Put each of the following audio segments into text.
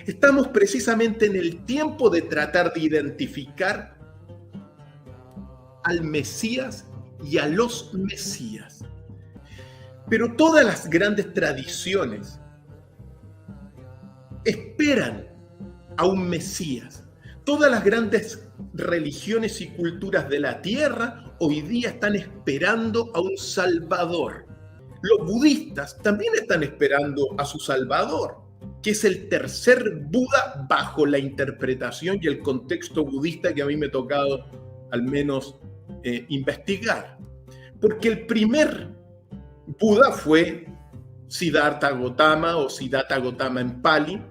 Estamos precisamente en el tiempo de tratar de identificar al Mesías y a los Mesías. Pero todas las grandes tradiciones esperan a un Mesías. Todas las grandes religiones y culturas de la tierra hoy día están esperando a un Salvador. Los budistas también están esperando a su Salvador, que es el tercer Buda bajo la interpretación y el contexto budista que a mí me ha tocado al menos investigar. Porque el primer Buda fue Siddhartha Gautama o Siddhartha Gautama en Pali,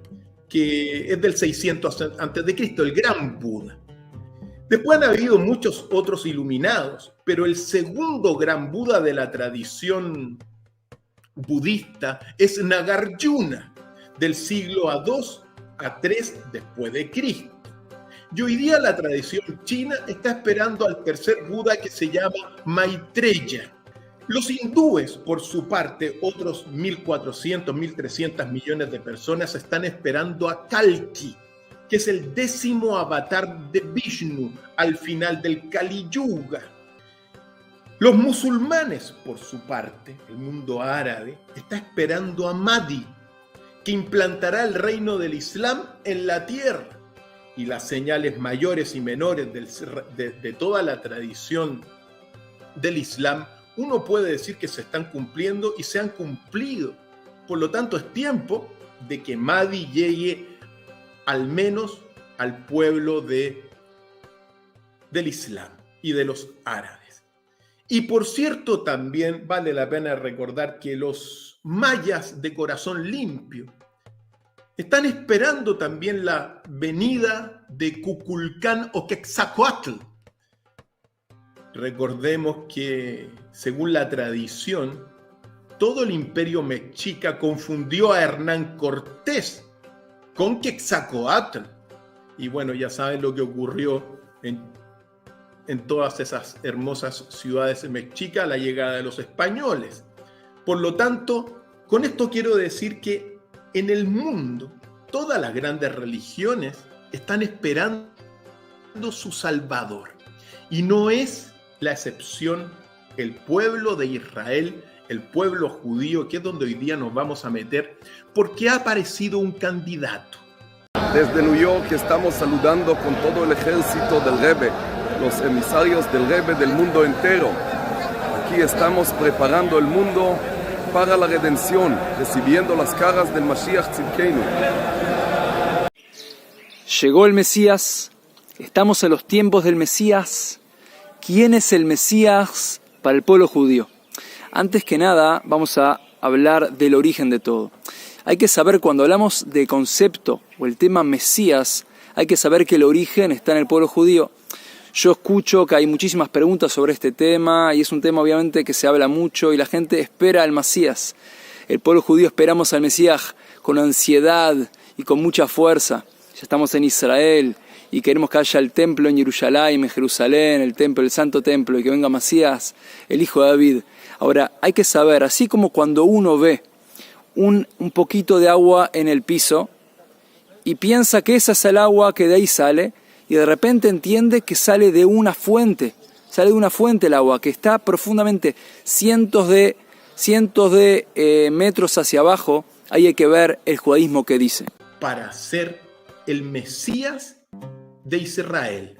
que es del 600 a.C., el gran Buda. Después han habido muchos otros iluminados, pero el segundo gran Buda de la tradición budista es Nagarjuna, del siglo II a III después de Cristo. Y hoy día la tradición china está esperando al tercer Buda, que se llama Maitreya. Los hindúes, por su parte, otros 1.400, 1.300 millones de personas están esperando a Kalki, que es el 10º avatar de Vishnu al final del Kali Yuga. Los musulmanes, por su parte, el mundo árabe, está esperando a Mahdi, que implantará el reino del Islam en la tierra. Y las señales mayores y menores de toda la tradición del Islam, uno puede decir que se están cumpliendo y se han cumplido. Por lo tanto, es tiempo de que Mahdi llegue al menos al pueblo del Islam y de los árabes. Y por cierto, también vale la pena recordar que los mayas de corazón limpio están esperando también la venida de Kukulcán o Quetzalcóatl. Recordemos que, según la tradición, todo el imperio mexica confundió a Hernán Cortés con Quetzalcóatl. Y bueno, ya saben lo que ocurrió en todas esas hermosas ciudades mexicas, la llegada de los españoles. Por lo tanto, con esto quiero decir que en el mundo, todas las grandes religiones están esperando su Salvador. Y no es la excepción el pueblo de Israel, el pueblo judío, que es donde hoy día nos vamos a meter, porque ha aparecido un candidato. Desde New York estamos saludando con todo el ejército del Rebbe, los emisarios del Rebbe del mundo entero. Aquí estamos preparando el mundo para la redención, recibiendo las caras del Mashiach Tzidkeinu. Llegó el Mesías, estamos en los tiempos del Mesías. ¿Quién es el Mesías para el pueblo judío? Antes que nada, vamos a hablar del origen de todo. Hay que saber, cuando hablamos de concepto o el tema Mesías, hay que saber que el origen está en el pueblo judío. Yo escucho que hay muchísimas preguntas sobre este tema y es un tema obviamente que se habla mucho y la gente espera al Mesías. El pueblo judío esperamos al Mesías con ansiedad y con mucha fuerza. Ya estamos en Israel y queremos que haya el templo en Jerusalén, en Jerusalén, el templo, el santo templo, y que venga Mesías, el hijo de David. Ahora, hay que saber, así como cuando uno ve un poquito de agua en el piso y piensa que esa es el agua que de ahí sale, y de repente entiende que sale de una fuente el agua, que está profundamente cientos de metros hacia abajo. Ahí hay que ver el judaísmo que dice. Para ser el Mesías de Israel,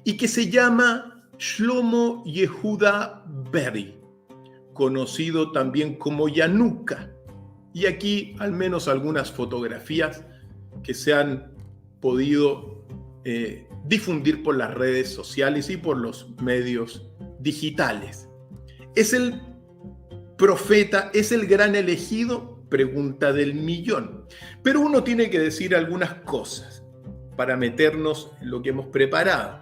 y que se llama Shlomo Yehuda Berry, conocido también como Yanuka. Y aquí al menos algunas fotografías que se han podido difundir por las redes sociales y por los medios digitales. ¿Es el profeta, es el gran elegido? Pregunta del millón. Pero uno tiene que decir algunas cosas para meternos en lo que hemos preparado.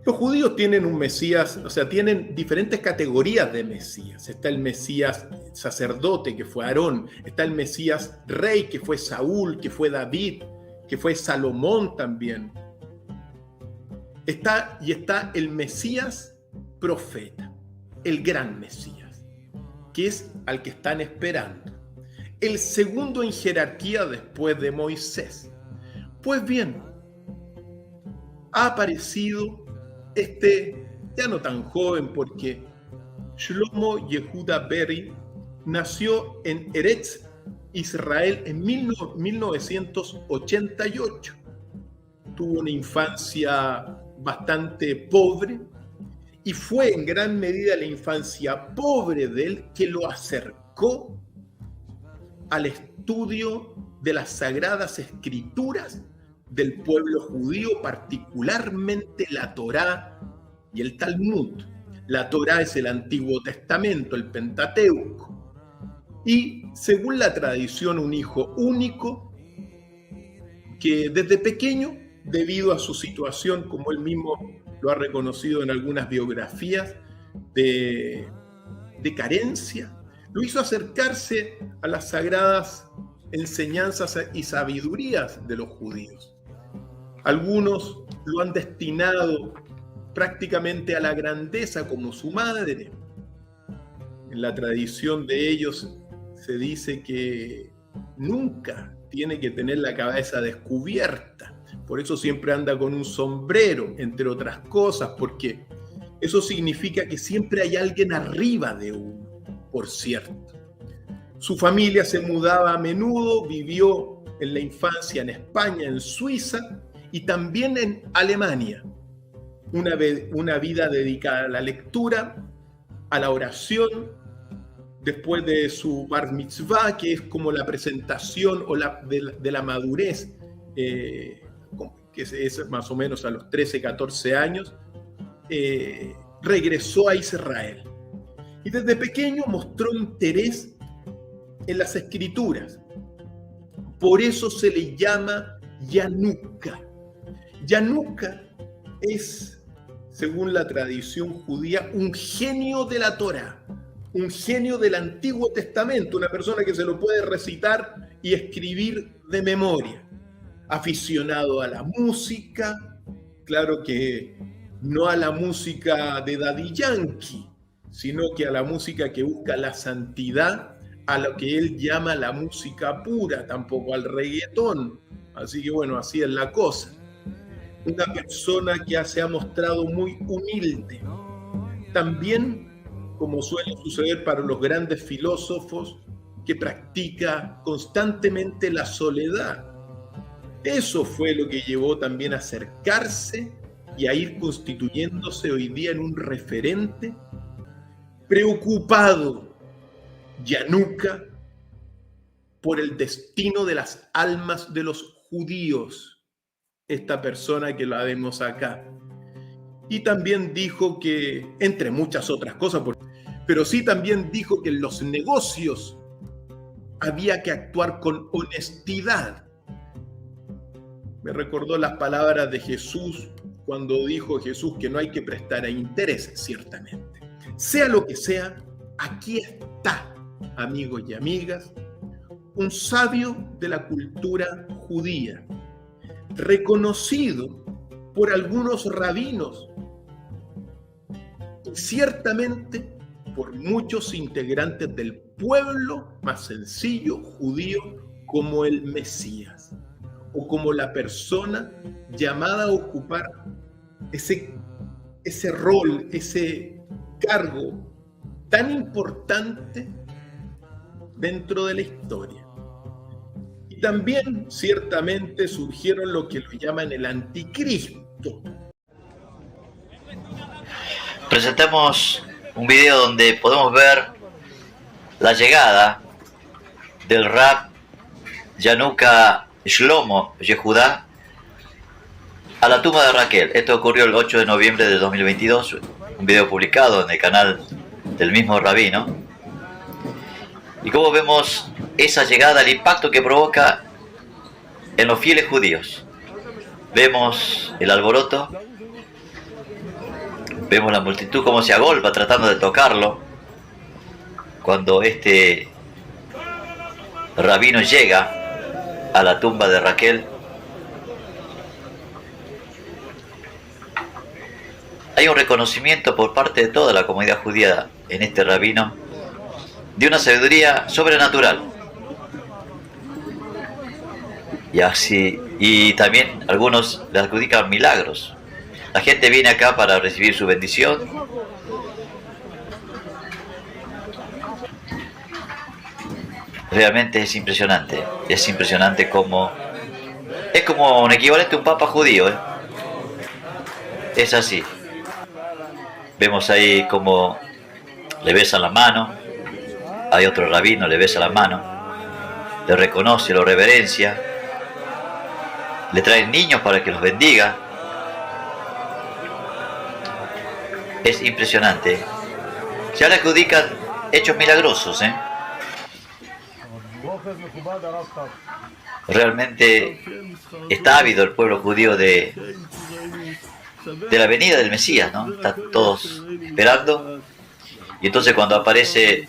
Los judíos tienen un Mesías, o sea, tienen diferentes categorías de Mesías. Está el Mesías sacerdote, que fue Aarón. Está el Mesías rey, que fue Saúl, que fue David, que fue Salomón también. Está el Mesías profeta, el gran Mesías, que es al que están esperando. el segundo en jerarquía después de Moisés. Pues bien, ha aparecido ya no tan joven, porque Shlomo Yehuda Berry nació en Eretz Israel en 1988. Tuvo una infancia bastante pobre y fue en gran medida la infancia pobre de él que lo acercó al estudio de las sagradas escrituras del pueblo judío, particularmente la Torá y el Talmud. La Torá es el Antiguo Testamento, el Pentateuco. Y según la tradición, un hijo único que desde pequeño, debido a su situación, como él mismo lo ha reconocido en algunas biografías, de carencia, lo hizo acercarse a las sagradas enseñanzas y sabidurías de los judíos. Algunos lo han destinado prácticamente a la grandeza como su madre. En la tradición de ellos se dice que nunca tiene que tener la cabeza descubierta. Por eso siempre anda con un sombrero, entre otras cosas, porque eso significa que siempre hay alguien arriba de uno, por cierto. Su familia se mudaba a menudo, vivió en la infancia en España, en Suiza y también en Alemania. Una vida dedicada a la lectura, a la oración, después de su bar mitzvah, que es como la presentación de la madurez, que es más o menos a los 13, 14 años, regresó a Israel. Y desde pequeño mostró interés en las escrituras. Por eso se le llama Yanuka. Yanuka es, según la tradición judía, un genio de la Torá, un genio del Antiguo Testamento, una persona que se lo puede recitar y escribir de memoria. Aficionado a la música, claro que no a la música de Daddy Yankee, sino que a la música que busca la santidad, a lo que él llama la música pura, tampoco al reggaetón. Así que bueno, así es la cosa. Una persona que se ha mostrado muy humilde. También, como suele suceder para los grandes filósofos, que practica constantemente la soledad. Eso fue lo que llevó también a acercarse y a ir constituyéndose hoy día en un referente preocupado, Yanuka, por el destino de las almas de los judíos, esta persona que la vemos acá. Y también dijo que, entre muchas otras cosas, pero sí también dijo que en los negocios había que actuar con honestidad. Me recordó las palabras de Jesús cuando dijo Jesús que no hay que prestar a intereses, ciertamente. Sea lo que sea, aquí está, amigos y amigas, un sabio de la cultura judía, reconocido por algunos rabinos y ciertamente por muchos integrantes del pueblo más sencillo judío como el Mesías, o como la persona llamada a ocupar ese rol, ese cargo tan importante dentro de la historia. Y también ciertamente surgieron lo que lo llaman el anticristo. Presentamos un video donde podemos ver la llegada del Rab Yanuka Shlomo Yehuda a la tumba de Raquel. Esto ocurrió el 8 de noviembre de 2022, un video publicado en el canal del mismo rabino. Y como vemos esa llegada, el impacto que provoca en los fieles judíos. Vemos el alboroto, vemos la multitud como se agolpa tratando de tocarlo cuando este rabino llega a la tumba de Raquel. Hay un reconocimiento por parte de toda la comunidad judía en este rabino de una sabiduría sobrenatural. Y así, y también algunos le adjudican milagros. La gente viene acá para recibir su bendición. Realmente es impresionante como es como un equivalente a un papa judío, ¿eh? Es así. Vemos ahí como le besan la mano, hay otro rabino, le besa la mano, le reconoce, lo reverencia, le traen niños para que los bendiga. Es impresionante. Se le adjudican hechos milagrosos, ¿eh? Realmente está ávido el pueblo judío de la venida del Mesías, ¿no? Están todos esperando. Y entonces cuando aparece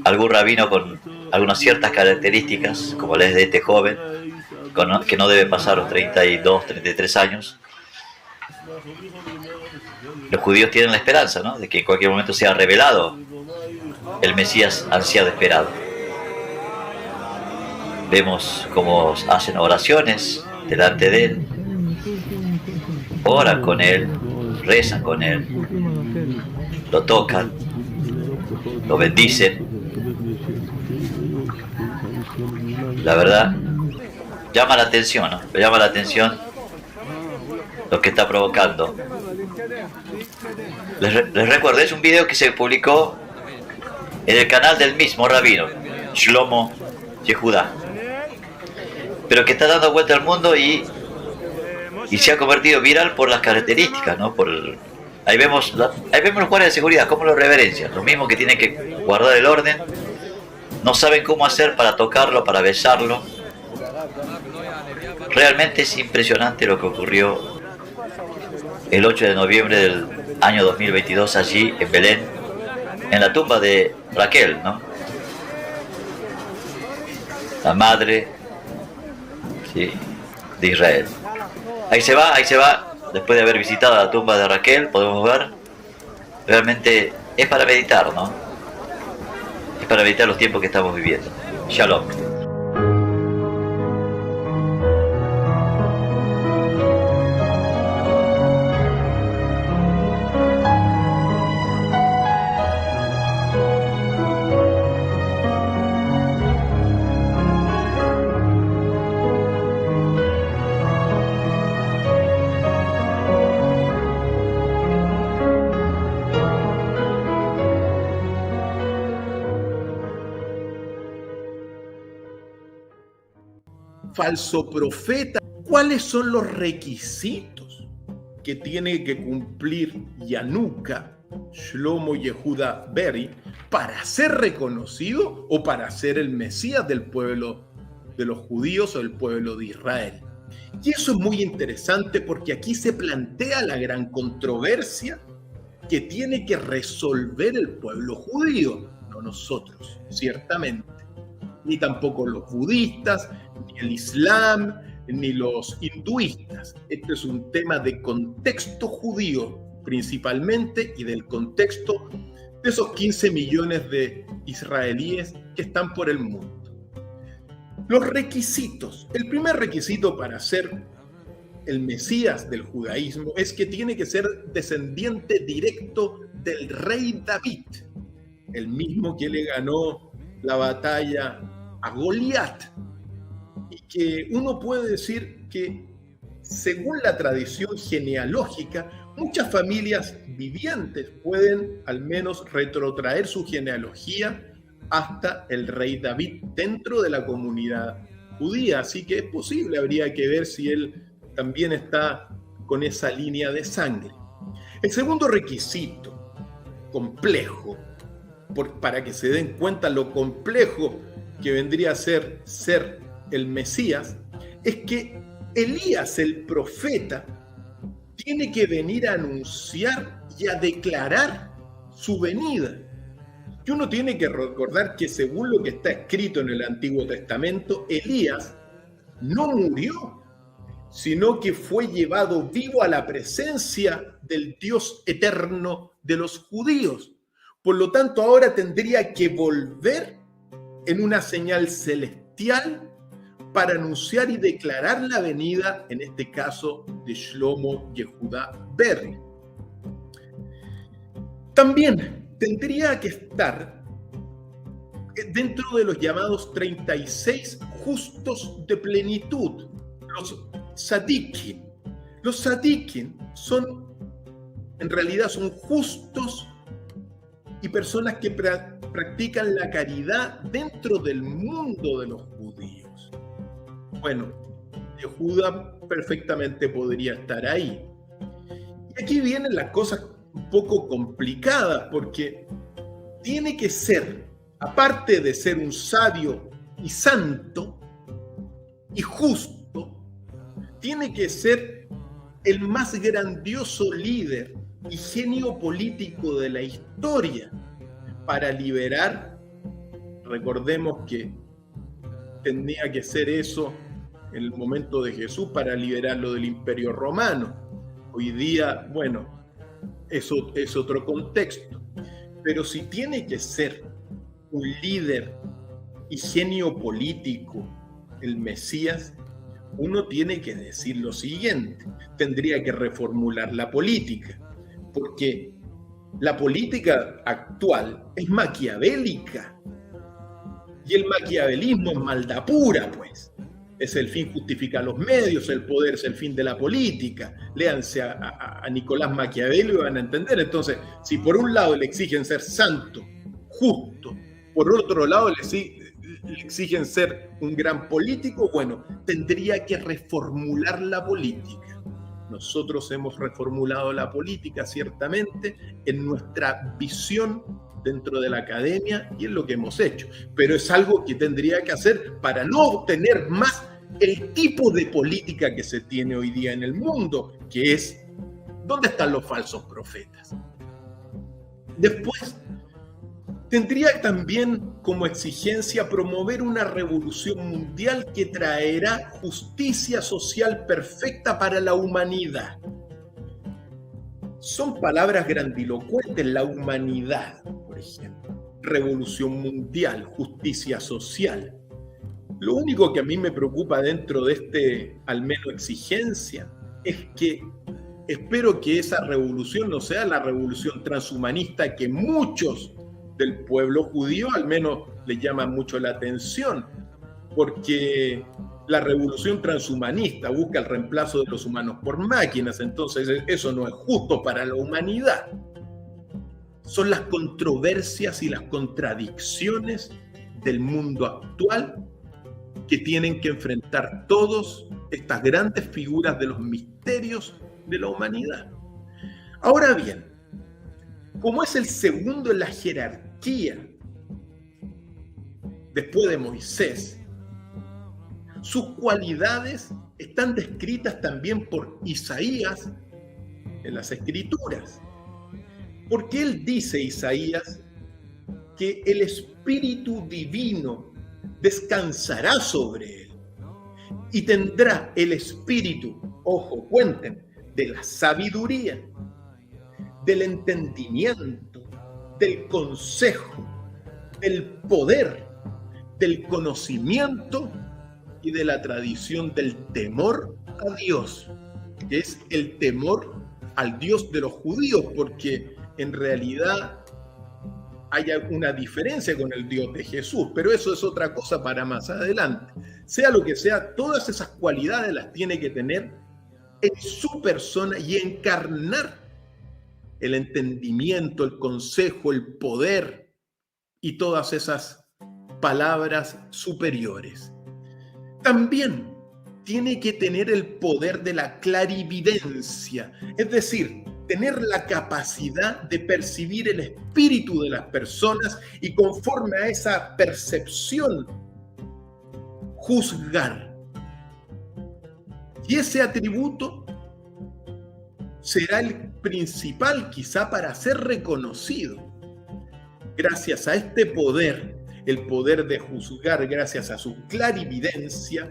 algún rabino con algunas ciertas características, como las de este joven, que no debe pasar los 32, 33 años, los judíos tienen la esperanza, ¿no?, de que en cualquier momento sea revelado el Mesías ansiado, esperado. Vemos cómo hacen oraciones delante de él, oran con él, rezan con él, lo tocan, lo bendicen. La verdad, llama la atención, ¿no? Llama la atención lo que está provocando. Les recuerdo, es un video que se publicó en el canal del mismo rabino, Shlomo Yehudá, pero que está dando vuelta al mundo y se ha convertido viral por las características, ¿no? Ahí vemos los guardias de seguridad, cómo lo reverencian, lo mismo que tienen que guardar el orden, no saben cómo hacer para tocarlo, para besarlo. Realmente es impresionante lo que ocurrió el 8 de noviembre del año 2022 allí en Belén, en la tumba de Raquel, ¿no? La madre, ¿sí?, de Israel. Ahí se va, después de haber visitado la tumba de Raquel, podemos ver, realmente es para meditar, ¿no? Es para meditar los tiempos que estamos viviendo. Shalom. Falso profeta. ¿Cuáles son los requisitos que tiene que cumplir Yanuka Shlomo Yehudá Beri para ser reconocido o para ser el Mesías del pueblo de los judíos o del pueblo de Israel? Y eso es muy interesante porque aquí se plantea la gran controversia que tiene que resolver el pueblo judío, no nosotros, ciertamente, ni tampoco los budistas, ni el Islam, ni los hinduistas. Este es un tema de contexto judío principalmente y del contexto de esos 15 millones de israelíes que están por el mundo. Los requisitos. El primer requisito para ser el Mesías del judaísmo es que tiene que ser descendiente directo del rey David, el mismo que le ganó la batalla a Goliat, y que uno puede decir que, según la tradición genealógica, muchas familias vivientes pueden al menos retrotraer su genealogía hasta el rey David dentro de la comunidad judía, así que es posible, habría que ver si él también está con esa línea de sangre. El segundo requisito, complejo, para que se den cuenta lo complejo que vendría a ser el Mesías, es que Elías, el profeta, tiene que venir a anunciar y a declarar su venida. Y uno tiene que recordar que, según lo que está escrito en el Antiguo Testamento, Elías no murió, sino que fue llevado vivo a la presencia del Dios eterno de los judíos. Por lo tanto, ahora tendría que volver en una señal celestial para anunciar y declarar la venida, en este caso, de Shlomo Yehudá Berri. También tendría que estar dentro de los llamados 36 justos de plenitud, los tzadikim. Los tzadikim en realidad son justos y personas que practican la caridad dentro del mundo de los judíos. Bueno, Yehuda perfectamente podría estar ahí. Y aquí vienen las cosas un poco complicadas, porque tiene que ser, aparte de ser un sabio y santo y justo, tiene que ser el más grandioso líder y genio político de la historia para liberar. Recordemos que tendría que ser eso en el momento de Jesús, para liberarlo del Imperio Romano. Hoy día, bueno, eso es otro contexto. Pero si tiene que ser un líder y genio político el Mesías, uno tiene que decir lo siguiente: tendría que reformular la política, porque la política actual es maquiavélica, y el maquiavelismo es maldad pura, pues. Es el fin justifica los medios, el poder es el fin de la política. Léanse a Nicolás Maquiavelo y van a entender. Entonces, si por un lado le exigen ser santo, justo, por otro lado le exigen ser un gran político, bueno, tendría que reformular la política. Nosotros hemos reformulado la política, ciertamente, en nuestra visión dentro de la academia y en lo que hemos hecho. Pero es algo que tendría que hacer para no tener más el tipo de política que se tiene hoy día en el mundo, que es: ¿dónde están los falsos profetas? Después, tendría también como exigencia promover una revolución mundial que traerá justicia social perfecta para la humanidad. Son palabras grandilocuentes: la humanidad, por ejemplo, revolución mundial, justicia social. Lo único que a mí me preocupa dentro de al menos exigencia, es que espero que esa revolución no sea la revolución transhumanista que muchos del pueblo judío al menos les llama mucho la atención, porque la revolución transhumanista busca el reemplazo de los humanos por máquinas. Entonces eso no es justo para la humanidad. Son las controversias y las contradicciones del mundo actual que tienen que enfrentar todas estas grandes figuras de los misterios de la humanidad. Ahora bien, como es el segundo en la jerarquía después de Moisés, sus cualidades están descritas también por Isaías en las Escrituras. Porque él dice, Isaías, que el Espíritu Divino descansará sobre él y tendrá el espíritu, ojo, cuenten, de la sabiduría, del entendimiento, del consejo, del poder, del conocimiento y de la tradición del temor a Dios, que es el temor al Dios de los judíos, porque en realidad hay una diferencia con el Dios de Jesús, pero eso es otra cosa para más adelante. Sea lo que sea, todas esas cualidades las tiene que tener en su persona y encarnar el entendimiento, el consejo, el poder y todas esas palabras superiores. También tiene que tener el poder de la clarividencia, es decir, tener la capacidad de percibir el espíritu de las personas y, conforme a esa percepción, juzgar. Y ese atributo será el principal quizá para ser reconocido. Gracias a este poder, el poder de juzgar, gracias a su clarividencia,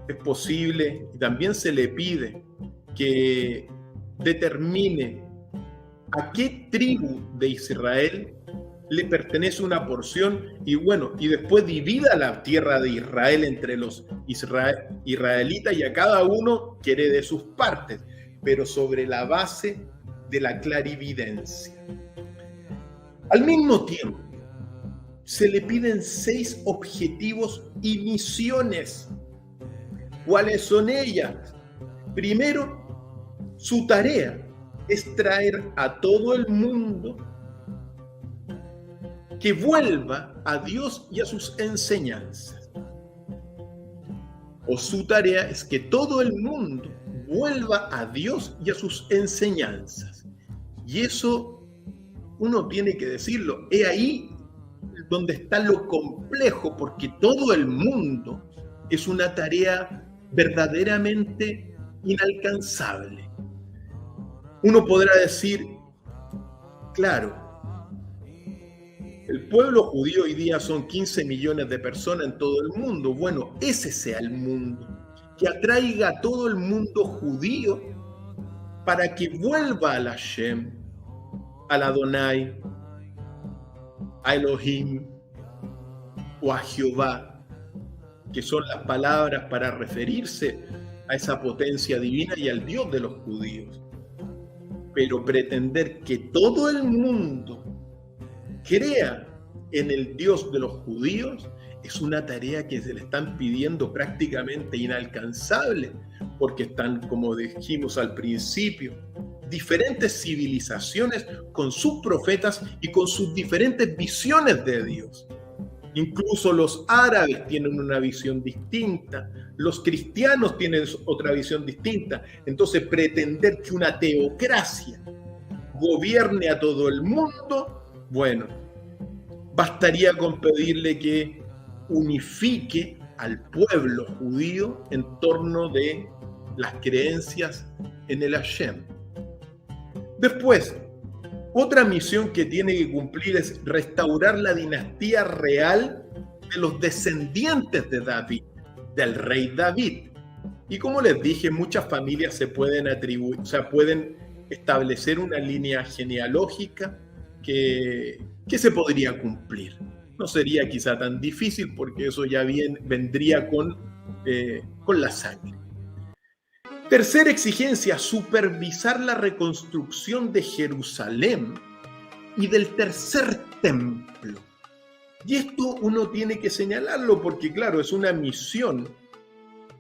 es posible y también se le pide que determine a qué tribu de Israel le pertenece una porción y bueno, y después divida la tierra de Israel entre los israelitas y a cada uno quiere de sus partes, pero sobre la base de la clarividencia. Al mismo tiempo, se le piden 6 objetivos y misiones. ¿Cuáles son ellas? Primero, su tarea es traer a todo el mundo que vuelva a Dios y a sus enseñanzas. O su tarea es que todo el mundo vuelva a Dios y a sus enseñanzas. Y eso uno tiene que decirlo. Es ahí donde está lo complejo, porque todo el mundo es una tarea verdaderamente inalcanzable. Uno podrá decir, claro, el pueblo judío hoy día son 15 millones de personas en todo el mundo. Bueno, ese sea el mundo, que atraiga a todo el mundo judío para que vuelva al Hashem, al Adonai, a Elohim o a Jehová, que son las palabras para referirse a esa potencia divina y al Dios de los judíos. Pero pretender que todo el mundo crea en el Dios de los judíos es una tarea que se le están pidiendo prácticamente inalcanzable, porque están, como dijimos al principio, diferentes civilizaciones con sus profetas y con sus diferentes visiones de Dios. Incluso los árabes tienen una visión distinta, los cristianos tienen otra visión distinta. Entonces, pretender que una teocracia gobierne a todo el mundo, bueno, bastaría con pedirle que unifique al pueblo judío en torno de las creencias en el Hashem. Después, otra misión que tiene que cumplir es restaurar la dinastía real de los descendientes de David, del rey David. Y como les dije, muchas familias se pueden atribuir, pueden establecer una línea genealógica que se podría cumplir. No sería quizá tan difícil porque eso ya vendría con la sangre. Tercera exigencia, supervisar la reconstrucción de Jerusalén y del tercer templo. Y esto uno tiene que señalarlo porque, claro, es una misión.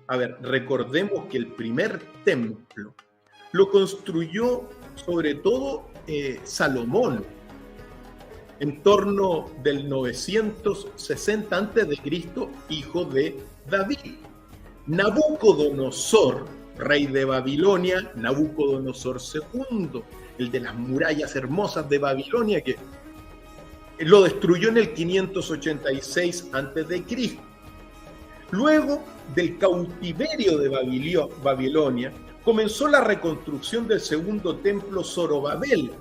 A ver, recordemos que el primer templo lo construyó sobre todo Salomón en torno del 960 a.C., hijo de David. Nabucodonosor, rey de Babilonia, Nabucodonosor II, el de las murallas hermosas de Babilonia, que lo destruyó en el 586 a.C. Luego del cautiverio de Babilonia, comenzó la reconstrucción del segundo templo Zorobabel,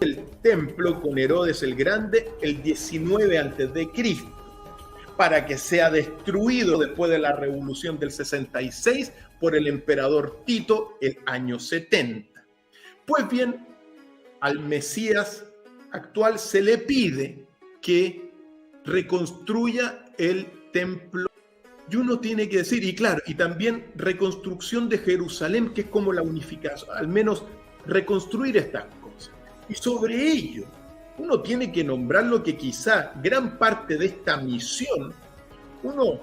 el templo con Herodes el Grande, el 19 a.C., para que sea destruido después de la revolución del 66 por el emperador Tito el año 70. Pues bien, al Mesías actual se le pide que reconstruya el templo. Y uno tiene que decir, y claro, y también reconstrucción de Jerusalén, que es como la unificación, al menos reconstruir estas cosas. Y sobre ello, uno tiene que nombrar lo que quizá gran parte de esta misión, uno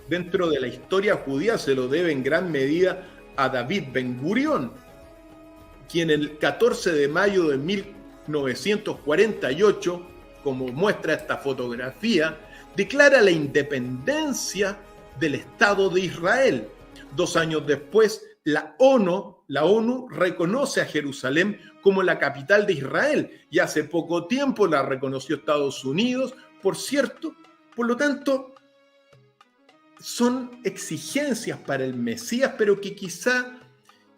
dentro de la historia judía se lo debe en gran medida a David Ben Gurión, quien el 14 de mayo de 1948, como muestra esta fotografía, declara la independencia del Estado de Israel. 2 años después, la ONU reconoce a Jerusalén como la capital de Israel y hace poco tiempo la reconoció Estados Unidos, por cierto. Por lo tanto, son exigencias para el Mesías, pero que quizá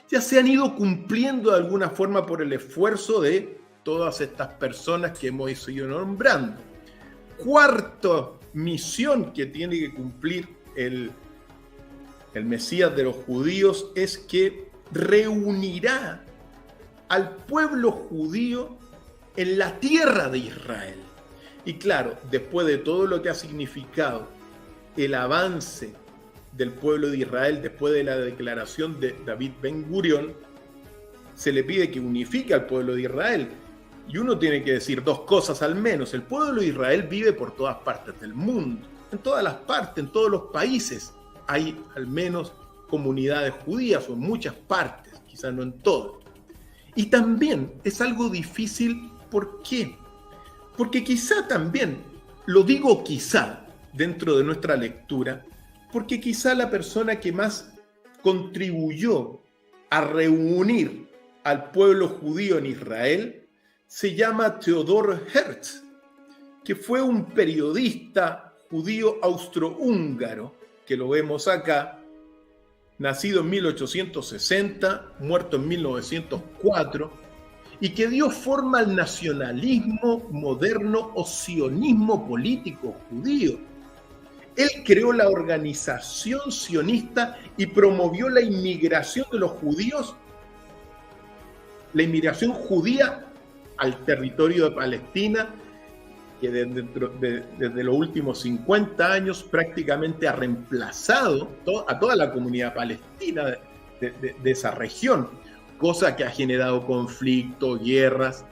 ya se han ido cumpliendo de alguna forma por el esfuerzo de todas estas personas que hemos ido nombrando. Cuarta misión que tiene que cumplir el Mesías de los judíos es que reunirá al pueblo judío en la tierra de Israel. Y claro, después de todo lo que ha significado el avance del pueblo de Israel, después de la declaración de David Ben Gurión, se le pide que unifique al pueblo de Israel. Y uno tiene que decir dos cosas al menos. El pueblo de Israel vive por todas partes del mundo. En todas las partes, en todos los países, hay al menos comunidades judías o en muchas partes, quizás no en todas. Y también es algo difícil, ¿por qué? Porque quizá también, lo digo quizá dentro de nuestra lectura, porque quizá la persona que más contribuyó a reunir al pueblo judío en Israel se llama Theodor Herzl, que fue un periodista judío austrohúngaro, que lo vemos acá, nacido en 1860, muerto en 1904, y que dio forma al nacionalismo moderno o sionismo político judío. Él creó la organización sionista y promovió la inmigración de los judíos, la inmigración judía al territorio de Palestina, que desde los últimos 50 años prácticamente ha reemplazado a toda la comunidad palestina de esa región, cosa que ha generado conflictos, guerras,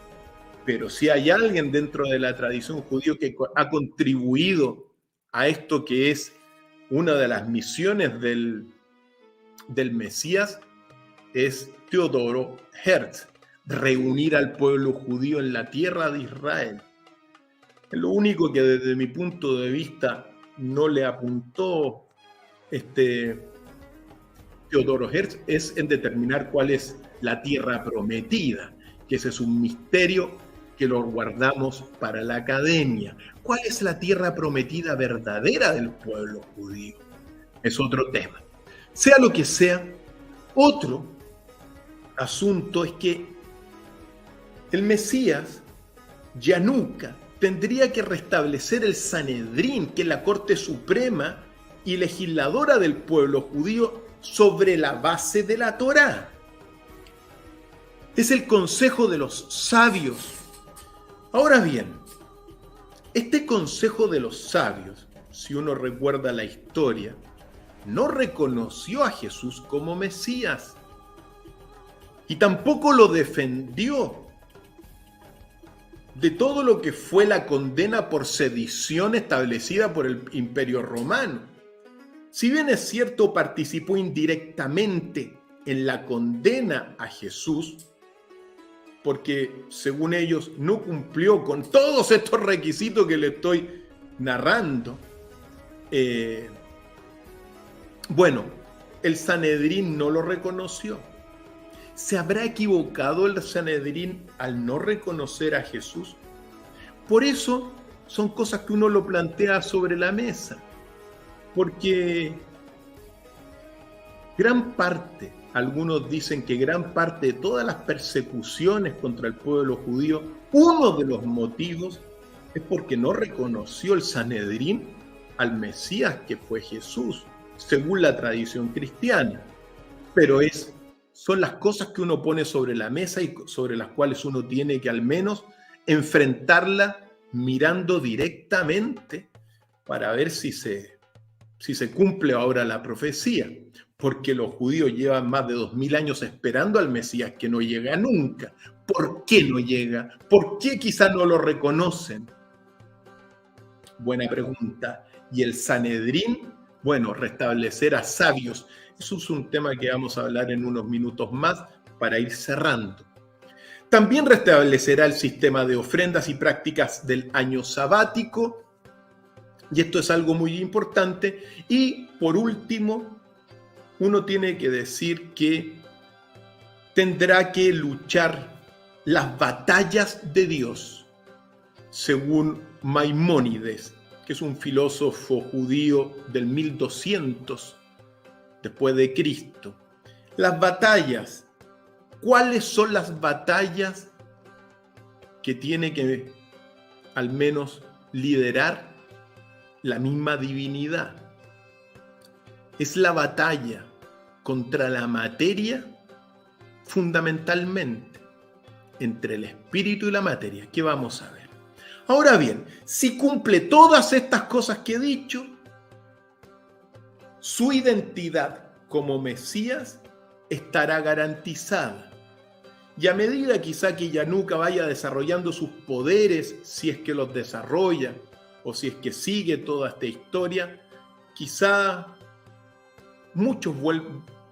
pero si hay alguien dentro de la tradición judía que ha contribuido a esto que es una de las misiones del Mesías, es Teodoro Herzl, reunir al pueblo judío en la tierra de Israel. Lo único que desde mi punto de vista no le apuntó Teodoro Herzl es en determinar cuál es la tierra prometida, que ese es un misterio que lo guardamos para la academia. ¿Cuál es la tierra prometida verdadera del pueblo judío? Es otro tema. Sea lo que sea, otro asunto es que el Mesías ya nunca tendría que restablecer el Sanedrín, que es la Corte Suprema y legisladora del pueblo judío, sobre la base de la Torá. Es el consejo de los sabios. Ahora bien, este consejo de los sabios, si uno recuerda la historia, no reconoció a Jesús como Mesías y tampoco lo defendió de todo lo que fue la condena por sedición establecida por el Imperio Romano. Si bien es cierto, participó indirectamente en la condena a Jesús, porque según ellos no cumplió con todos estos requisitos que le estoy narrando. Bueno, el Sanedrín no lo reconoció. ¿Se habrá equivocado el Sanedrín al no reconocer a Jesús? Por eso son cosas que uno lo plantea sobre la mesa, porque gran parte, algunos dicen que gran parte de todas las persecuciones contra el pueblo judío, uno de los motivos es porque no reconoció el Sanedrín al Mesías que fue Jesús, según la tradición cristiana. Pero son las cosas que uno pone sobre la mesa y sobre las cuales uno tiene que al menos enfrentarla mirando directamente para ver si se cumple ahora la profecía. Porque los judíos llevan más de 2000 años esperando al Mesías que no llega nunca. ¿Por qué no llega? ¿Por qué quizá no lo reconocen? Buena pregunta. ¿Y el Sanedrín? Bueno, restablecer a sabios. Eso es un tema que vamos a hablar en unos minutos más para ir cerrando. También restablecerá el sistema de ofrendas y prácticas del año sabático. Y esto es algo muy importante. Y por último, uno tiene que decir que tendrá que luchar las batallas de Dios, según Maimónides, que es un filósofo judío del 1200 después de Cristo. Las batallas, ¿cuáles son las batallas que tiene que al menos liderar la misma divinidad? Es la batalla contra la materia, fundamentalmente, entre el espíritu y la materia. ¿Qué vamos a ver? Ahora bien, si cumple todas estas cosas que he dicho, su identidad como Mesías estará garantizada. Y a medida quizá que Yanuka vaya desarrollando sus poderes, si es que los desarrolla o si es que sigue toda esta historia, quizá muchos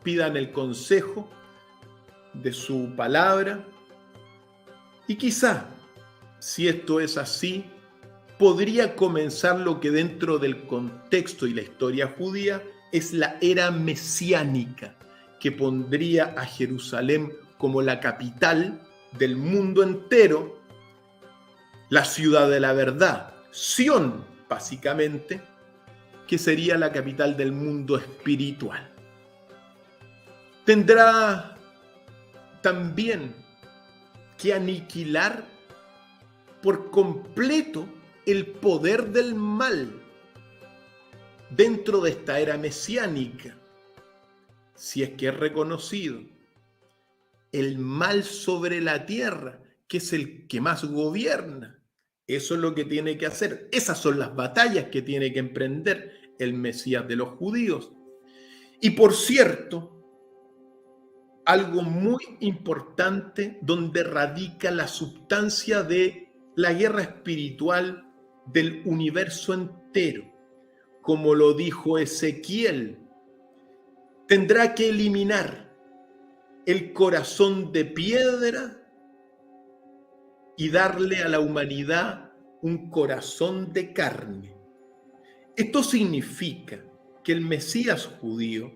pidan el consejo de su palabra y quizá, si esto es así, podría comenzar lo que dentro del contexto y la historia judía es la era mesiánica, que pondría a Jerusalén como la capital del mundo entero, la ciudad de la verdad, Sión, básicamente, que sería la capital del mundo espiritual. Tendrá también que aniquilar por completo el poder del mal dentro de esta era mesiánica, si es que es reconocido el mal sobre la tierra, que es el que más gobierna. Eso es lo que tiene que hacer. Esas son las batallas que tiene que emprender el Mesías de los judíos. Y por cierto, algo muy importante donde radica la sustancia de la guerra espiritual del universo entero. Como lo dijo Ezequiel, tendrá que eliminar el corazón de piedra y darle a la humanidad un corazón de carne. Esto significa que el Mesías judío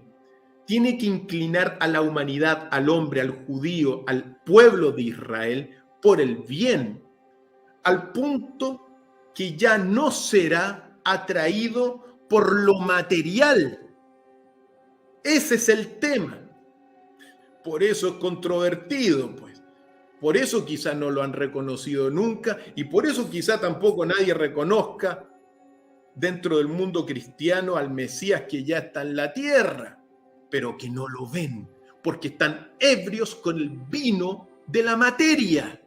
tiene que inclinar a la humanidad, al hombre, al judío, al pueblo de Israel, por el bien, al punto que ya no será atraído por lo material. Ese es el tema. Por eso es controvertido, pues. Por eso quizá no lo han reconocido nunca y por eso quizá tampoco nadie reconozca dentro del mundo cristiano al Mesías que ya está en la tierra, pero que no lo ven, porque están ebrios con el vino de la materia.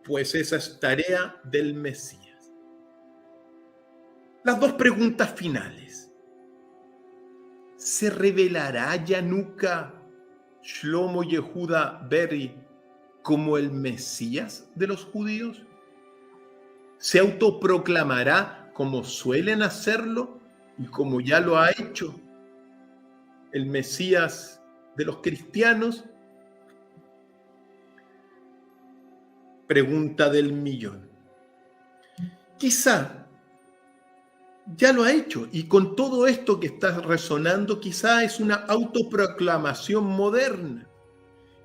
Pues esa es tarea del Mesías. Las dos preguntas finales. ¿Se revelará Yanuka Shlomo Yehuda Berry como el Mesías de los judíos? ¿Se autoproclamará como suelen hacerlo y como ya lo ha hecho el Mesías de los cristianos? Pregunta del millón. Quizá ya lo ha hecho y con todo esto que está resonando, quizá es una autoproclamación moderna.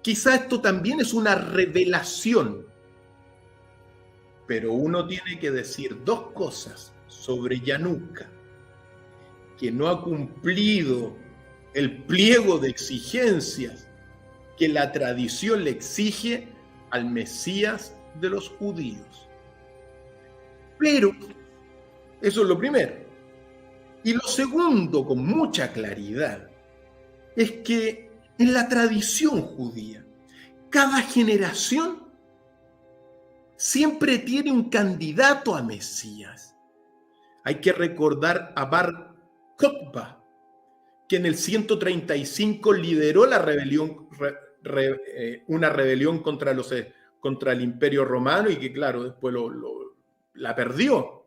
Quizá esto también es una revelación. Pero uno tiene que decir dos cosas sobre Yanuka: que no ha cumplido el pliego de exigencias que la tradición le exige al Mesías de los judíos. Pero eso es lo primero. Y lo segundo, con mucha claridad, es que en la tradición judía, cada generación siempre tiene un candidato a Mesías. Hay que recordar a Bar Kokhba, que en el 135 lideró la rebelión, una rebelión contra el Imperio Romano y que, claro, después la perdió.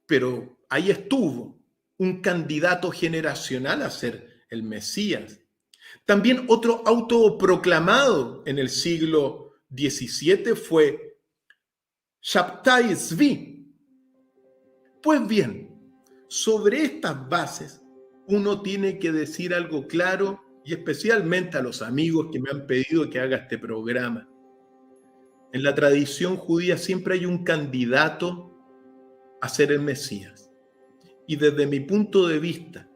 Pero ahí estuvo un candidato generacional a ser el Mesías. También otro autoproclamado en el siglo XVII fue Shabtai Zvi. Pues bien, sobre estas bases uno tiene que decir algo claro y especialmente a los amigos que me han pedido que haga este programa. En la tradición judía siempre hay un candidato a ser el Mesías. Y desde mi punto de vista,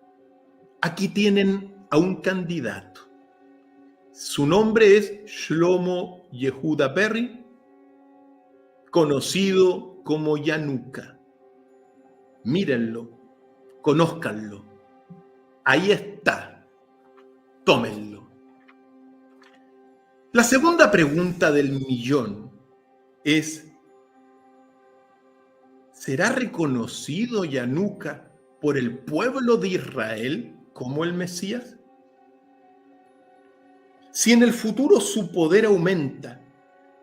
aquí tienen a un candidato. Su nombre es Shlomo Yehuda Berry, conocido como Yanuka. Mírenlo, conózcanlo. Ahí está. Tómenlo. La segunda pregunta del millón es: ¿Será reconocido Yanuca por el pueblo de Israel como el Mesías? Si en el futuro su poder aumenta,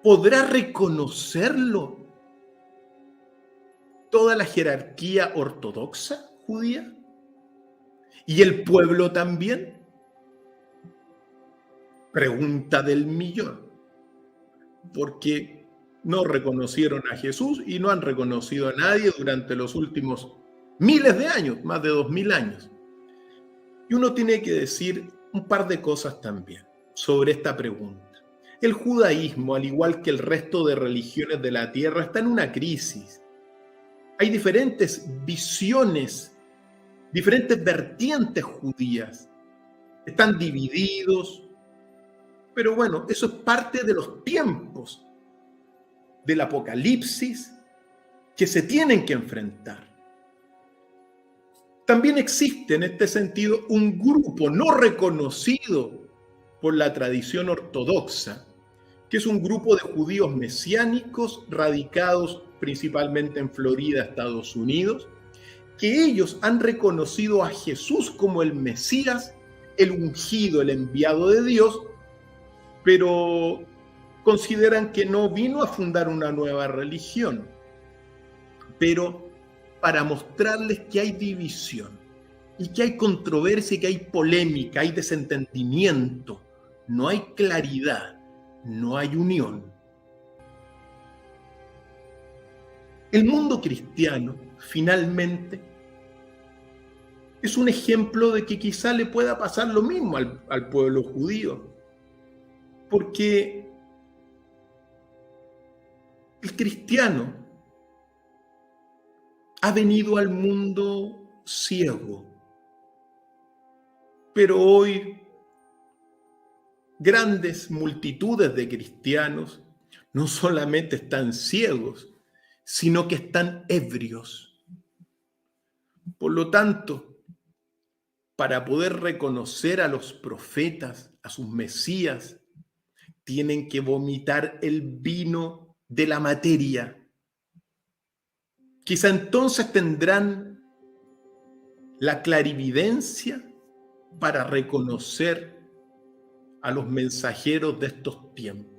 ¿podrá reconocerlo toda la jerarquía ortodoxa judía? ¿Y el pueblo también? Pregunta del millón. Porque no reconocieron a Jesús y no han reconocido a nadie durante los últimos miles de años, más de 2000 años. Y uno tiene que decir un par de cosas también sobre esta pregunta. El judaísmo, al igual que el resto de religiones de la tierra, está en una crisis. Hay diferentes visiones, diferentes vertientes judías. Están divididos, pero bueno, eso es parte de los tiempos del Apocalipsis que se tienen que enfrentar. También existe en este sentido un grupo no reconocido por la tradición ortodoxa, que es un grupo de judíos mesiánicos radicados principalmente en Florida, Estados Unidos, que ellos han reconocido a Jesús como el Mesías, el ungido, el enviado de Dios, pero consideran que no vino a fundar una nueva religión, pero para mostrarles que hay división y que hay controversia y que hay polémica, hay desentendimiento, no hay claridad, no hay unión. El mundo cristiano, finalmente, es un ejemplo de que quizá le pueda pasar lo mismo al pueblo judío, porque el cristiano ha venido al mundo ciego, pero hoy grandes multitudes de cristianos no solamente están ciegos, sino que están ebrios. Por lo tanto, para poder reconocer a los profetas, a sus mesías, tienen que vomitar el vino de la materia. Quizá entonces tendrán la clarividencia para reconocer a los mensajeros de estos tiempos.